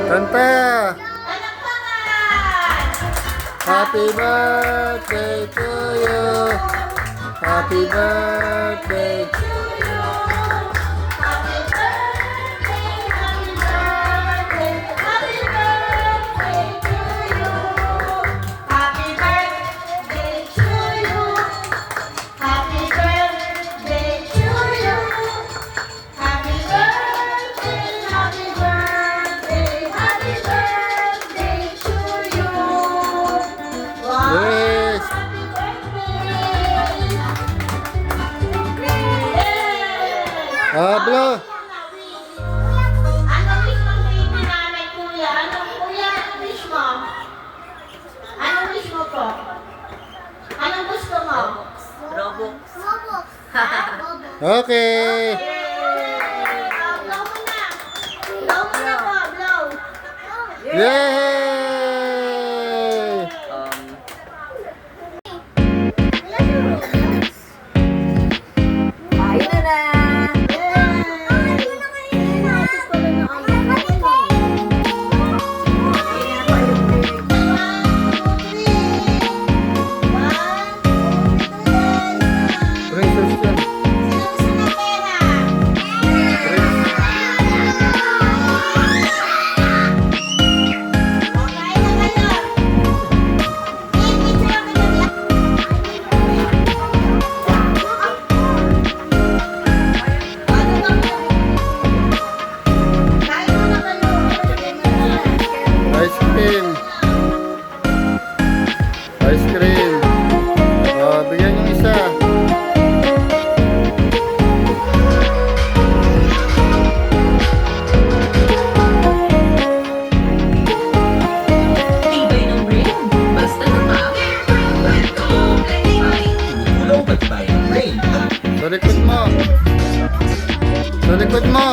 Kanta! Palakpakan! Happy birthday to you! Happy birthday to to you. Happy birthday, happy birthday, happy birthday to you. Happy birthday to you. Happy birthday to you. Happy birthday, happy birthday, happy birthday to you. Wow! Yes. Happy birthday! Yeah! Pablo! Anong wish mo baby nanay kuya? Anong wish mo? Anong wish mo po? Anong gusto mo? Robux. Okay! Blow mo na. Blow mo na po, blow. Yay! Ayun na na. Princess yan. Ice cream. Ice cream. Bigyan yung isa. Tibay ng brain, basta naman. Tulong matibay ng brain. Sa likod mo. Sa likod mo.